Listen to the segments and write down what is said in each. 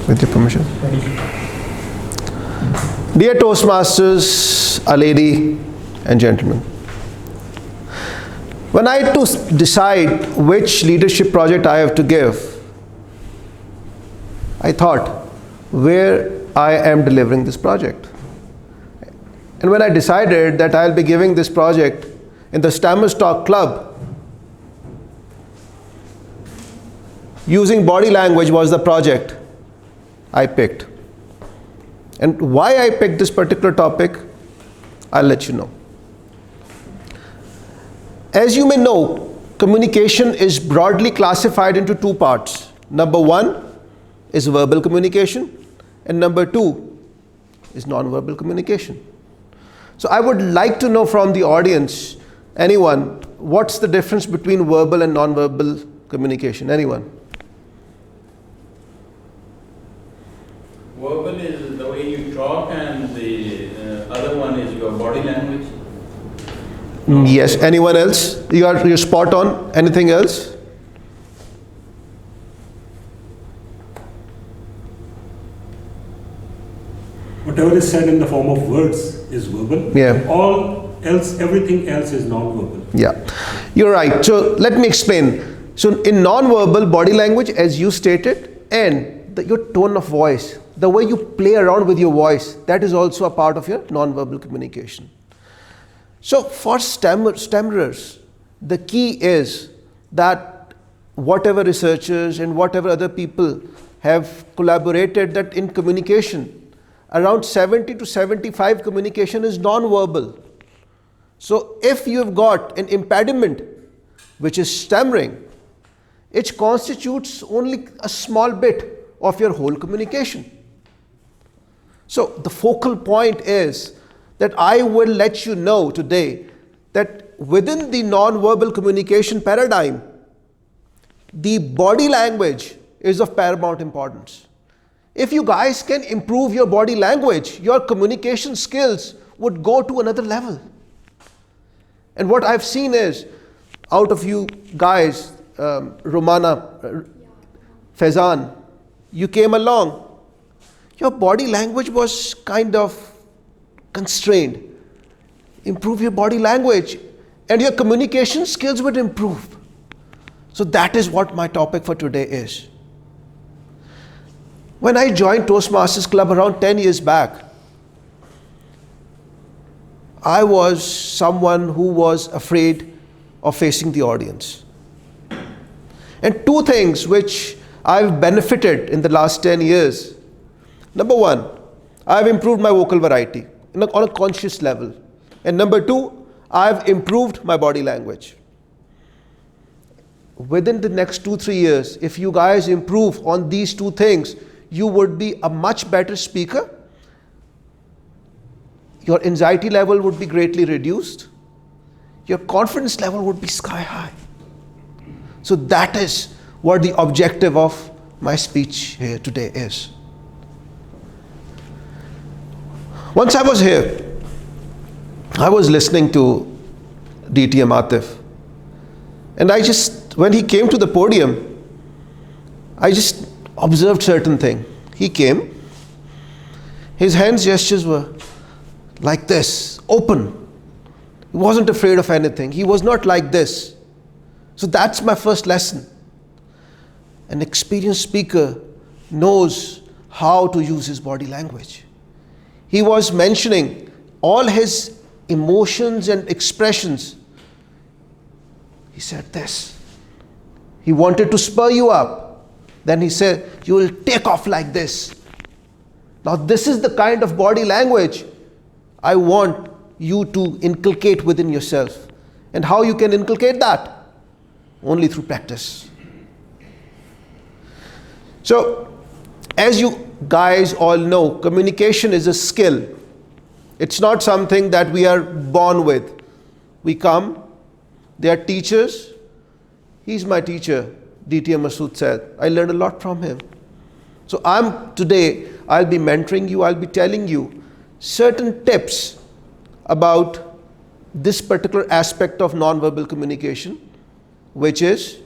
With your permission. Dear Toastmasters, a lady and gentlemen, when I had to decide which leadership project I have to give, I thought where I am delivering this project. And when I decided that I'll be giving this project in the Stammers Talk Club, using body language was the project I picked. And why I picked this particular topic, I'll let you know. As you may know, communication is broadly classified into two parts. Number one is verbal communication, and number two is non-verbal communication. So I would like to know from the audience, anyone, what's the difference between verbal and non-verbal communication? Anyone? Verbal is the way you talk, and the other one is your body language. Yes. Anyone else? You're spot on. Anything else? Whatever is said in the form of words is verbal. Yeah. All else, everything else is non-verbal. Yeah, you're right. So let me explain. So in non-verbal body language, as you stated, and your tone of voice, the way you play around with your voice, that is also a part of your non-verbal communication. So for stammerers, the key is that whatever researchers and whatever other people have collaborated, that in communication, around 70 to 75 communication is non-verbal. So if you've got an impediment, which is stammering, it constitutes only a small bit of your whole communication. So the focal point is that I will let you know today that within the non-verbal communication paradigm, the body language is of paramount importance. If you guys can improve your body language, your communication skills would go to another level. And what I've seen is, out of you guys, Romana, Faizan, you came along, your body language was kind of constrained. Improve your body language and your communication skills would improve. So that is what my topic for today is. When I joined Toastmasters Club around 10 years back, I was someone who was afraid of facing the audience. And two things which I've benefited in the last 10 years. Number one, I've improved my vocal variety on a conscious level. And number two, I've improved my body language. Within the next 2-3 years, if you guys improve on these two things, you would be a much better speaker. Your anxiety level would be greatly reduced. Your confidence level would be sky high. So that is what the objective of my speech here today is. Once I was here, I was listening to DTM Atif. And when he came to the podium, I just observed certain thing. He came, his hand gestures were like this, open. He wasn't afraid of anything. He was not like this. So that's my first lesson. An experienced speaker knows how to use his body language. He was mentioning all his emotions and expressions. He said this. He wanted to spur you up. Then he said, you will take off like this. Now this is the kind of body language I want you to inculcate within yourself. And how you can inculcate that? Only through practice. So, as you guys all know, communication is a skill. It's not something that we are born with. We come, they are teachers. He's my teacher, DTM Masood said. I learned a lot from him. So today, I'll be mentoring you, I'll be telling you certain tips about this particular aspect of non-verbal communication, which is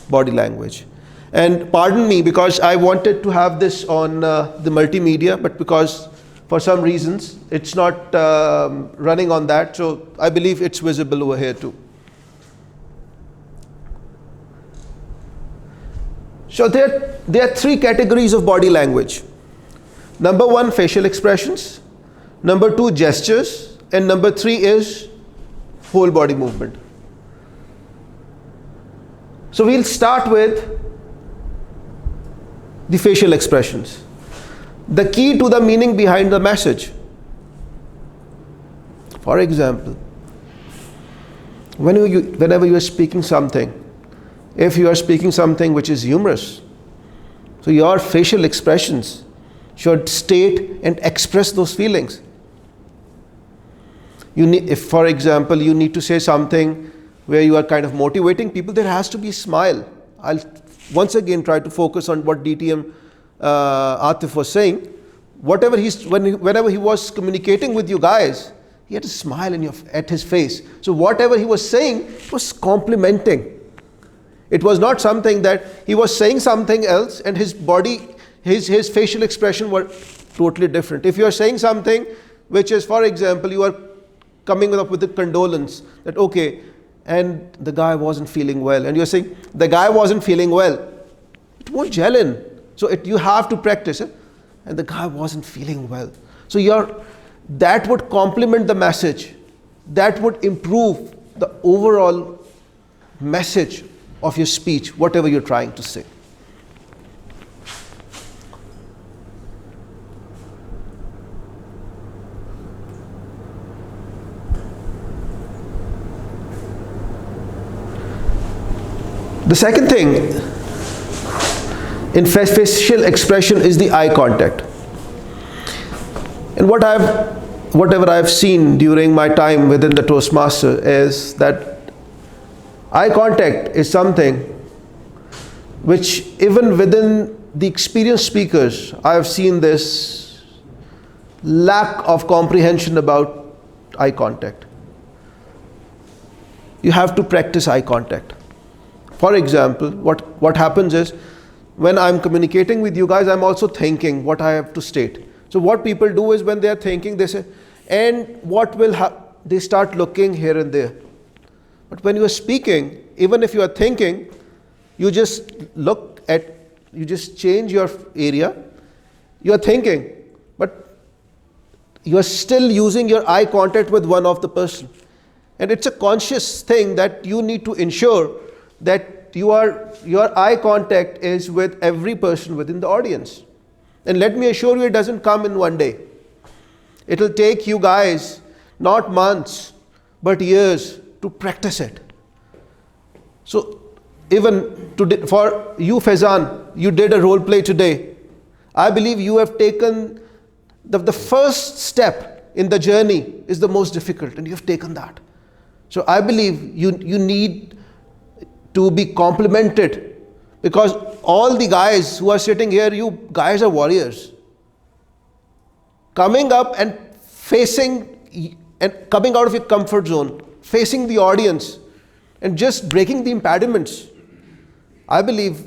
body language. And pardon me because I wanted to have this on the multimedia, but because for some reasons it's not running on that, so I believe it's visible over here too. So there are three categories of body language. Number one, facial expressions. Number two, gestures. And number three is whole body movement. So we'll start with the facial expressions. The key to the meaning behind the message. For example, whenever you are speaking something, if you are speaking something which is humorous, so your facial expressions should state and express those feelings. If, for example, you need to say something where you are kind of motivating people, there has to be a smile. I'll once again try to focus on what DTM Atif was saying. Whenever he was communicating with you guys, he had a smile at his face. So whatever he was saying was complimenting. It was not something that he was saying something else and his body, his facial expression were totally different. If you are saying something which is, for example, you are coming up with a condolence that okay, and the guy wasn't feeling well, and you're saying the guy wasn't feeling well, it won't gel in. So you have to practice it, and the guy wasn't feeling well. So that would complement the message. That would improve the overall message of your speech, whatever you're trying to say. The second thing in facial expression is the eye contact. And whatever I've seen during my time within the Toastmaster is that eye contact is something which even within the experienced speakers, I have seen this lack of comprehension about eye contact. You have to practice eye contact. For example, what happens is when I'm communicating with you guys, I'm also thinking what I have to state. So what people do is when they are thinking, they say, and what will they start looking here and there. But when you are speaking, even if you are thinking, you just you just change your area. You are thinking, but you are still using your eye contact with one of the person. And it's a conscious thing that you need to ensure that your eye contact is with every person within the audience. And let me assure you, it doesn't come in one day. It will take you guys not months, but years to practice it. So even today, for you Faizan, you did a role play today. I believe you have taken the first step in the journey is the most difficult, and you have taken that. So I believe you need to be complimented, because all the guys who are sitting here, you guys are warriors. Coming up and facing and coming out of your comfort zone, facing the audience and just breaking the impediments. I believe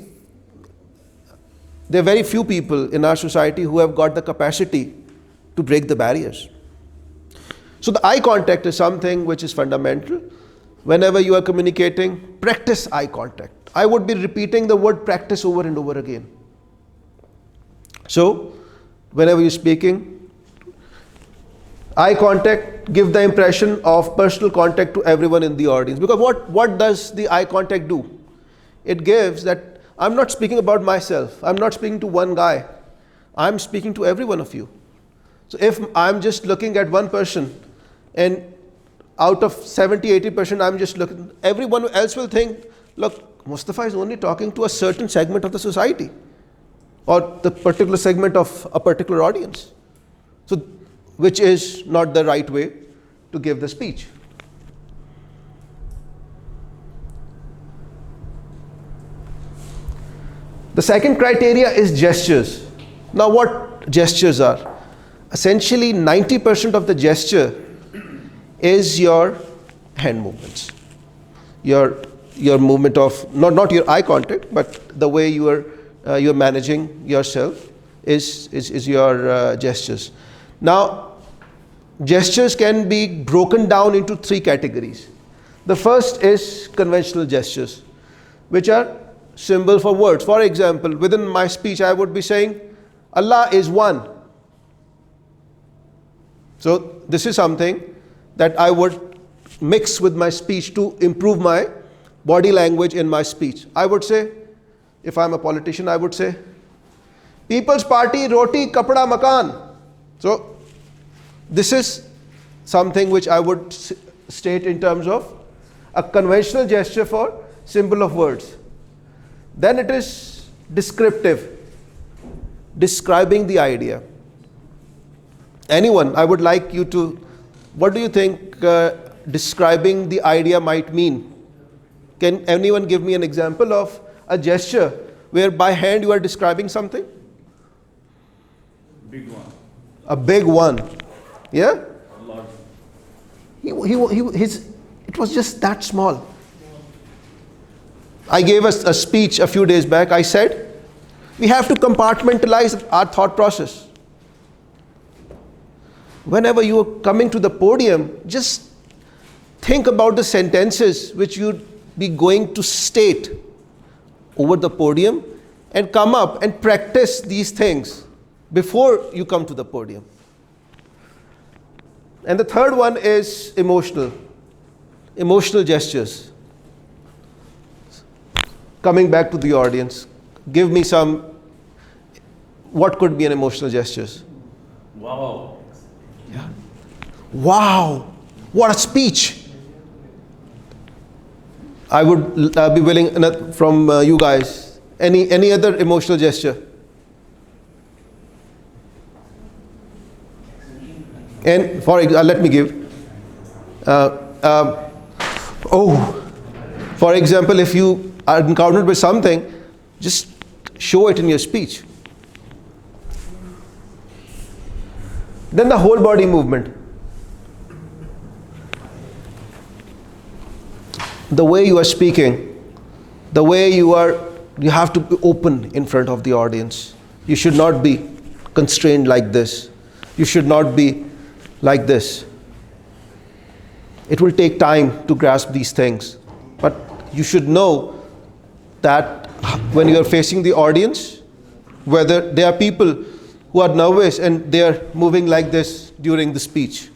there are very few people in our society who have got the capacity to break the barriers. So the eye contact is something which is fundamental. Whenever you are communicating, practice eye contact. I would be repeating the word practice over and over again. So, whenever you're speaking, eye contact, give the impression of personal contact to everyone in the audience. Because what does the eye contact do? It gives that I'm not speaking about myself. I'm not speaking to one guy. I'm speaking to every one of you. So if I'm just looking at one person and out of 70-80% I'm just looking, everyone else will think, look, Mustafa is only talking to a certain segment of the society or the particular segment of a particular audience. So, which is not the right way to give the speech. The second criteria is gestures. Now what gestures are? Essentially 90% of the gesture is your hand movements. Your your movement of, not your eye contact, but the way you're managing yourself is your gestures. Now, gestures can be broken down into three categories. The first is conventional gestures, which are symbol for words. For example, within my speech, I would be saying, Allah is one. So this is something that I would mix with my speech to improve my body language in my speech. I would say, if I'm a politician, I would say, People's Party, roti, kapda, makan. So this is something which I would state in terms of a conventional gesture for symbol of words. Then it is descriptive, describing the idea. Anyone, I would like you to, what do you think describing the idea might mean? Can anyone give me an example of a gesture where by hand you are describing something? Big one. A big one. Yeah? Large. It was just that small. I gave us a speech a few days back. I said, we have to compartmentalize our thought process. Whenever you are coming to the podium, just think about the sentences which you'd be going to state over the podium and come up and practice these things before you come to the podium. And the third one is emotional gestures. Coming back to the audience, give me some, what could be an emotional gestures? Wow. Yeah. Wow, what a speech. I would be willing from you guys, any other emotional gesture? And let me give. For example, if you are encountered with something, just show it in your speech. Then the whole body movement. The way you are speaking, the way you have to be open in front of the audience. You should not be constrained like this. You should not be like this. It will take time to grasp these things, but you should know that when you are facing the audience, whether there are people who are nervous and they are moving like this during the speech.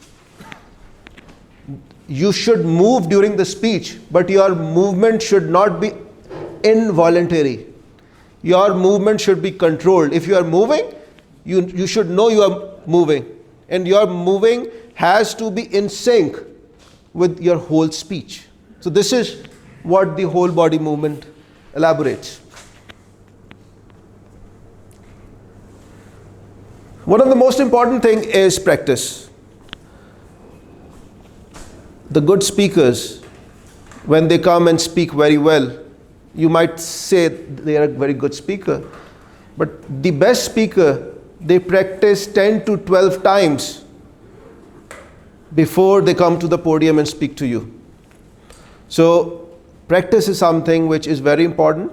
You should move during the speech, but your movement should not be involuntary. Your movement should be controlled. If you are moving, you should know you are moving. And your moving has to be in sync with your whole speech. So this is what the whole body movement elaborates. One of the most important thing is practice. The good speakers, when they come and speak very well, you might say they are a very good speaker, but the best speaker, they practice 10 to 12 times before they come to the podium and speak to you. So practice is something which is very important,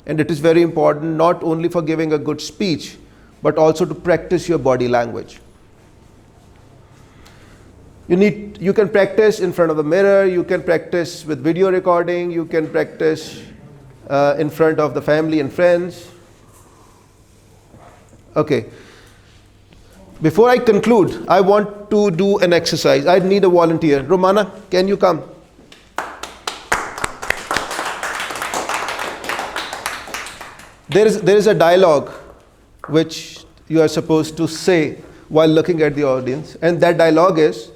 and it is very important not only for giving a good speech, but also to practice your body language. You can practice in front of the mirror, you can practice with video recording, you can practice in front of the family and friends. Okay. Before I conclude, I want to do an exercise. I need a volunteer. Romana, can you come? There is a dialogue which you are supposed to say while looking at the audience, and that dialogue is,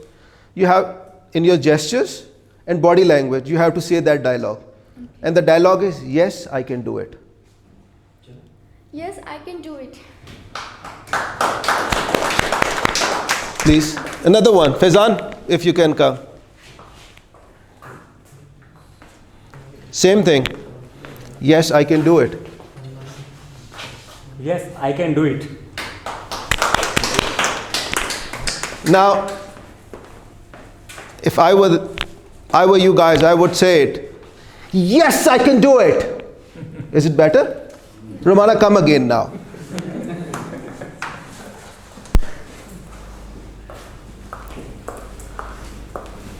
you have in your gestures and body language, you have to say that dialogue. And the dialogue is, yes, I can do it. Yes, I can do it. Please, another one. Faizan, if you can come. Same thing. Yes, I can do it. Yes, I can do it. Now, if I were you guys, I would say it. Yes, I can do it. Is it better? Romana, come again now.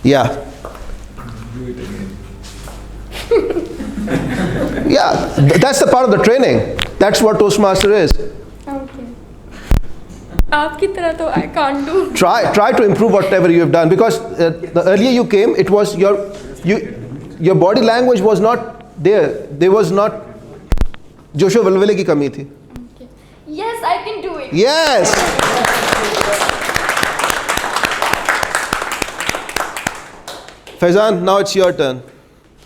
Yeah. Yeah, that's the part of the training. That's what Toastmaster is. Okay. आपकी तरह तो I can't do. Try to improve whatever you have done, because the earlier you came, it was your body language was not there. There was not जोशो वलवले की कमी थी. Okay. Yes, I can do it. Yes. Faizan, now it's your turn.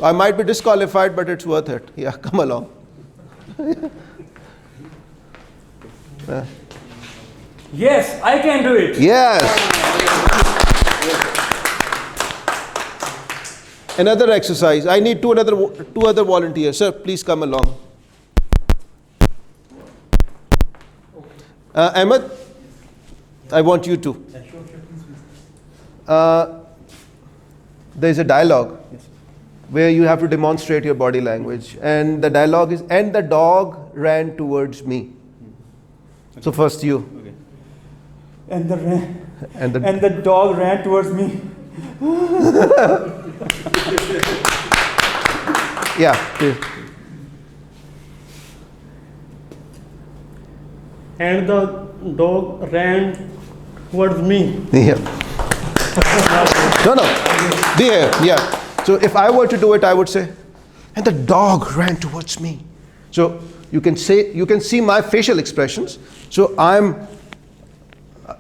I might be disqualified, but it's worth it. Yeah, come along. Yes, I can do it. Yes. Another exercise. I need two other volunteers. Sir, please come along. Ahmed, I want you to. There is a dialogue where you have to demonstrate your body language, and the dialogue is, and the dog ran towards me. So first you. Okay. And the And the, and the dog ran towards me. yeah, please. And the dog ran towards me. Yeah. No. Be here. Yeah. So if I were to do it, I would say, and the dog ran towards me. So you can see my facial expressions. So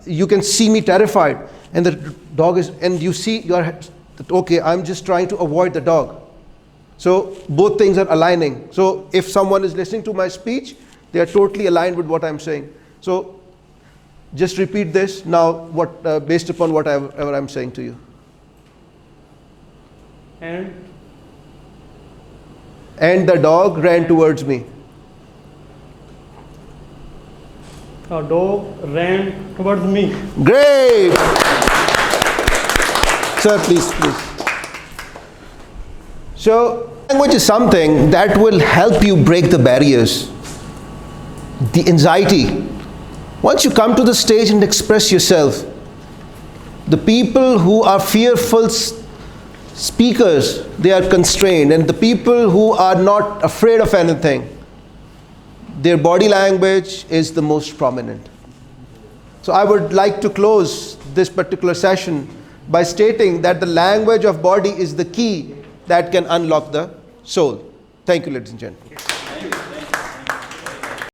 you can see me terrified, and the dog is, and you see okay, I'm just trying to avoid the dog. So both things are aligning. So if someone is listening to my speech, they are totally aligned with what I'm saying. So just repeat this now, based upon whatever I'm saying to you. And the dog ran towards me. The dog ran towards me. Great! Sir, please. So, language is something that will help you break the barriers, the anxiety. Once you come to the stage and express yourself, the people who are fearful speakers, they are constrained, and the people who are not afraid of anything, their body language is the most prominent. So I would like to close this particular session by stating that the language of body is the key that can unlock the soul. Thank you, ladies and gentlemen.